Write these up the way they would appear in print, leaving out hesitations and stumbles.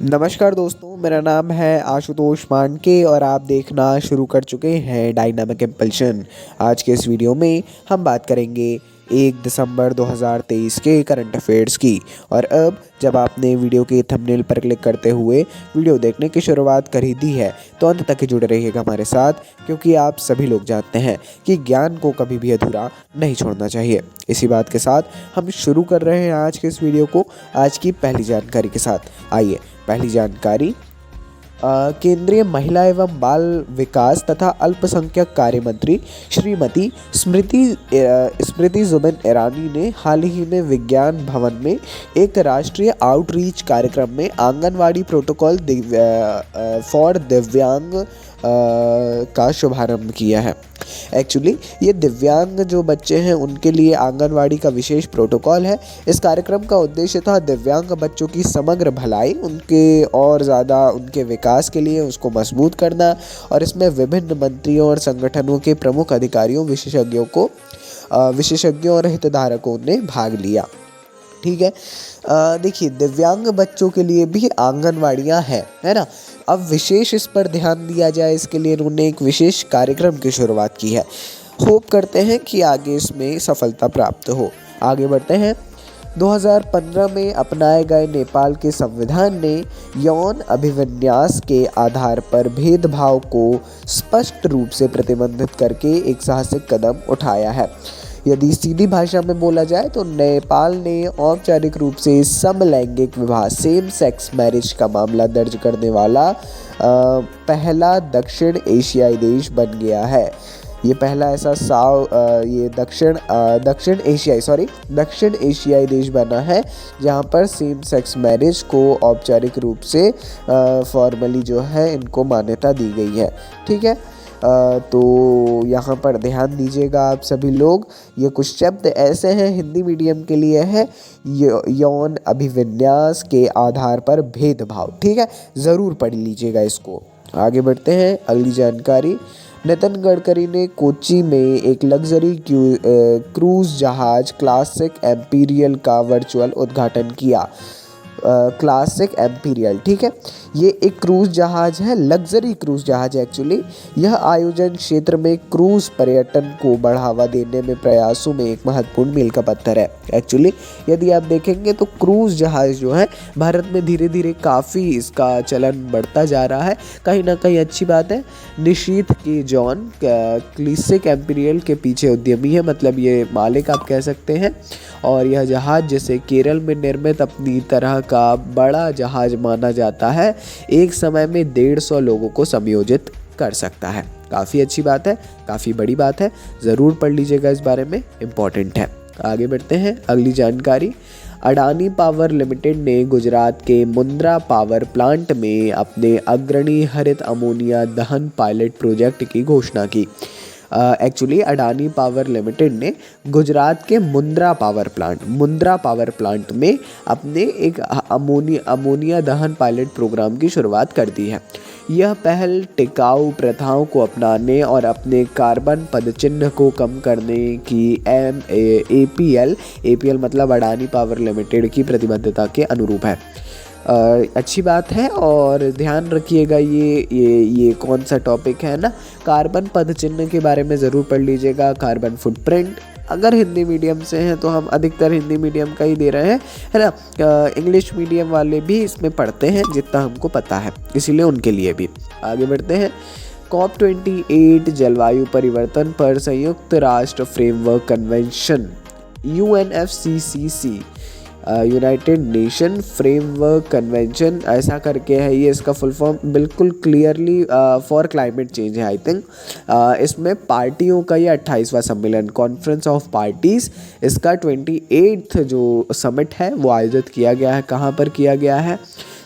नमस्कार दोस्तों, मेरा नाम है आशुतोष मानके और आप देखना शुरू कर चुके हैं डायनामिक इम्पल्शन। आज के इस वीडियो में हम बात करेंगे 1 दिसंबर 2023 के करंट अफेयर्स की। और अब जब आपने वीडियो के थंबनेल पर क्लिक करते हुए वीडियो देखने की शुरुआत कर ही दी है तो अंत तक जुड़े रहिएगा हमारे साथ, क्योंकि आप सभी लोग जानते हैं कि ज्ञान को कभी भी अधूरा नहीं छोड़ना चाहिए। इसी बात के साथ हम शुरू कर रहे हैं आज के इस वीडियो को आज की पहली जानकारी के साथ। आइए पहली जानकारी, केंद्रीय महिला एवं बाल विकास तथा अल्पसंख्यक कार्य मंत्री श्रीमती स्मृति जुबिन ईरानी ने हाल ही में विज्ञान भवन में एक राष्ट्रीय आउटरीच कार्यक्रम में आंगनवाड़ी प्रोटोकॉल फॉर दिव्यांग का शुभारंभ किया है। एक्चुअली ये दिव्यांग जो बच्चे हैं उनके लिए आंगनवाड़ी का विशेष प्रोटोकॉल है। इस कार्यक्रम का उद्देश्य था दिव्यांग बच्चों की समग्र भलाई, उनके और ज़्यादा उनके विकास के लिए उसको मजबूत करना। और इसमें विभिन्न मंत्रियों और संगठनों के प्रमुख अधिकारियों, विशेषज्ञों और हितधारकों ने भाग लिया। ठीक है, देखिए दिव्यांग बच्चों के लिए भी आंगनवाड़ियाँ हैं, है ना। अब विशेष इस पर ध्यान दिया जाए, इसके लिए उन्होंने एक विशेष कार्यक्रम की शुरुआत की है। होप करते हैं कि आगे इसमें सफलता प्राप्त हो। आगे बढ़ते हैं। 2015 में अपनाए गए नेपाल के संविधान ने यौन अभिविन्यास के आधार पर भेदभाव को स्पष्ट रूप से प्रतिबंधित करके एक साहसिक कदम उठाया है। यदि सीधी भाषा में बोला जाए तो नेपाल ने औपचारिक रूप से समलैंगिक विवाह, सेम सेक्स मैरिज का मामला दर्ज करने वाला पहला दक्षिण एशियाई देश बन गया है। ये पहला ऐसा दक्षिण एशियाई देश बना है जहाँ पर सेम सेक्स मैरिज को औपचारिक रूप से फॉर्मली जो है इनको मान्यता दी गई है। ठीक है, तो यहाँ पर ध्यान दीजिएगा आप सभी लोग। ये कुछ शब्द ऐसे हैं, हिंदी मीडियम के लिए है यौन अभिविन्यास के आधार पर भेदभाव। ठीक है, ज़रूर पढ़ लीजिएगा इसको। आगे बढ़ते हैं। अगली जानकारी, नितिन गडकरी ने कोच्चि में एक लग्जरी क्रूज जहाज क्लासिक एम्पीरियल का वर्चुअल उद्घाटन किया। क्लासिक एम्पीरियल, ठीक है, ये एक क्रूज जहाज है, लग्जरी क्रूज जहाज है। एक्चुअली यह आयोजन क्षेत्र में क्रूज पर्यटन को बढ़ावा देने में प्रयासों में एक महत्वपूर्ण मील का पत्थर है। एक्चुअली यदि आप देखेंगे तो क्रूज जहाज जो है भारत में धीरे धीरे काफ़ी इसका चलन बढ़ता जा रहा है। कहीं ना कहीं अच्छी बात है। निशीथ के जॉन क्लासिक एम्पीरियल के पीछे उद्यमी है, मतलब ये मालिक आप कह सकते हैं। और यह जहाज जैसे केरल में निर्मित अपनी तरह का बड़ा जहाज माना जाता है, एक समय में 150 लोगों को समायोजित कर सकता है। काफ़ी अच्छी बात है, काफ़ी बड़ी बात है, ज़रूर पढ़ लीजिएगा, इस बारे में इम्पॉर्टेंट है। आगे बढ़ते हैं। अगली जानकारी, अडानी पावर लिमिटेड ने गुजरात के मुंद्रा पावर प्लांट में अपने अग्रणी हरित अमोनिया दहन पायलट प्रोजेक्ट की घोषणा की। एक्चुअली अडानी पावर लिमिटेड ने गुजरात के मुंद्रा पावर प्लांट में अपने एक अमोनिया दहन पायलट प्रोग्राम की शुरुआत कर दी है। यह पहल टिकाऊ प्रथाओं को अपनाने और अपने कार्बन पदचिह्न को कम करने की एपीएल मतलब अडानी पावर लिमिटेड की प्रतिबद्धता के अनुरूप है। अच्छी बात है। और ध्यान रखिएगा ये कौन सा टॉपिक है ना, कार्बन पदचिह्न के बारे में ज़रूर पढ़ लीजिएगा। कार्बन फुटप्रिंट, अगर हिंदी मीडियम से हैं तो हम अधिकतर हिंदी मीडियम का ही दे रहे हैं, है ना। इंग्लिश मीडियम वाले भी इसमें पढ़ते हैं जितना हमको पता है, इसीलिए उनके लिए भी। आगे बढ़ते हैं। COP28 जलवायु परिवर्तन पर संयुक्त राष्ट्र framework convention UNFCCC United nation framework convention ऐसा करके है ये, इसका फुल फॉर्म बिल्कुल क्लियरली फॉर क्लाइमेट चेंज है आई थिंक। इसमें पार्टियों का ये 28वां सम्मेलन, कॉन्फ्रेंस ऑफ पार्टीज़, इसका 28th जो समिट है वो आयोजित किया गया है। कहाँ पर किया गया है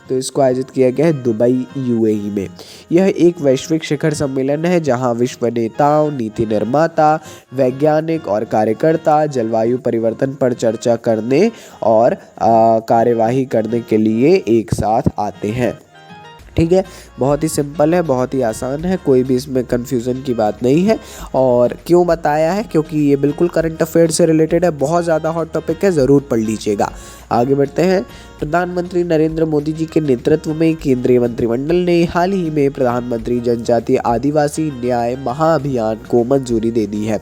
तो इसको आयोजित किया गया है दुबई UAE में। यह एक वैश्विक शिखर सम्मेलन है जहां विश्व नेताओं, नीति निर्माता, वैज्ञानिक और कार्यकर्ता जलवायु परिवर्तन पर चर्चा करने और कार्यवाही करने के लिए एक साथ आते हैं। ठीक है, बहुत ही सिंपल है, बहुत ही आसान है, कोई भी इसमें कन्फ्यूज़न की बात नहीं है। और क्यों बताया है, क्योंकि ये बिल्कुल करंट अफेयर से रिलेटेड है, बहुत ज़्यादा हॉट टॉपिक है, ज़रूर पढ़ लीजिएगा। आगे बढ़ते हैं। प्रधानमंत्री नरेंद्र मोदी जी के नेतृत्व में केंद्रीय मंत्रिमंडल ने हाल ही में प्रधानमंत्री जनजातीय आदिवासी न्याय महाअभियान को मंजूरी दे दी है।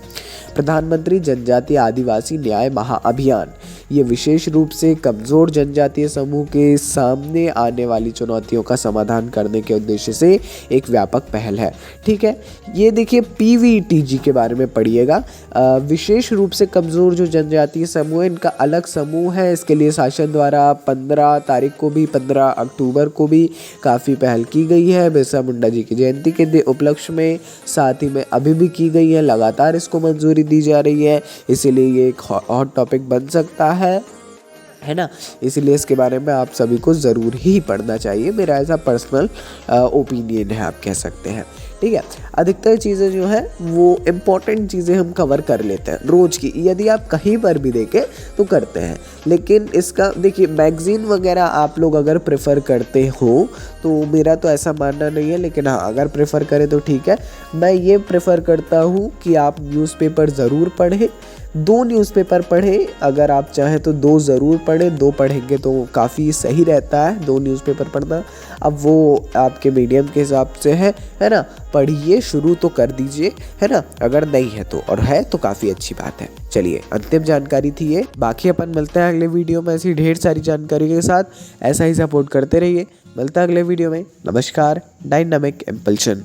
प्रधानमंत्री जनजातीय आदिवासी न्याय महाअभियान ये विशेष रूप से कमजोर जनजातीय समूह के सामने आने वाली चुनौतियों का समाधान करने के उद्देश्य से एक व्यापक पहल है। ठीक है, ये देखिए PVTG के बारे में पढ़िएगा। विशेष रूप से कमजोर जो जनजातीय समूह है, इनका अलग समूह है। इसके लिए शासन द्वारा 15 अक्टूबर को भी काफ़ी पहल की गई है बिरसा मुंडा जी की जयंती के उपलक्ष्य में, साथ ही में अभी भी की गई है। लगातार इसको मंजूरी दी जा रही है, इसीलिए ये एक हॉट टॉपिक बन सकता है ना। इसलिए इसके बारे में आप सभी को ज़रूर ही पढ़ना चाहिए। मेरा ऐसा पर्सनल ओपिनियन है, आप कह सकते हैं। ठीक है, अधिकतर चीज़ें जो है वो इम्पॉर्टेंट चीज़ें हम कवर कर लेते हैं रोज़ की, यदि आप कहीं पर भी देखें तो करते हैं। लेकिन इसका देखिए मैगज़ीन वगैरह आप लोग अगर प्रेफर करते हो तो मेरा तो ऐसा मानना नहीं है, लेकिन हाँ अगर प्रेफर करें तो ठीक है। मैं ये प्रेफर करता हूँ कि आप न्यूज़पेपर ज़रूर पढ़ें, 2 न्यूज़पेपर पढ़ें। अगर आप चाहें तो 2 ज़रूर पढ़ें, 2 पढ़ेंगे तो काफ़ी सही रहता है 2 न्यूज़पेपर पढ़ना। अब वो आपके मीडियम के हिसाब से है ना। पढ़िए, शुरू तो कर दीजिए, है ना। अगर नहीं है तो, और है तो काफ़ी अच्छी बात है। चलिए, अंतिम जानकारी थी ये। बाकी अपन मिलते हैं अगले वीडियो में ऐसी ढेर सारी जानकारी के साथ। ऐसा ही सपोर्ट करते रहिए। मिलता है अगले वीडियो में। नमस्कार। Dynamic impulsion.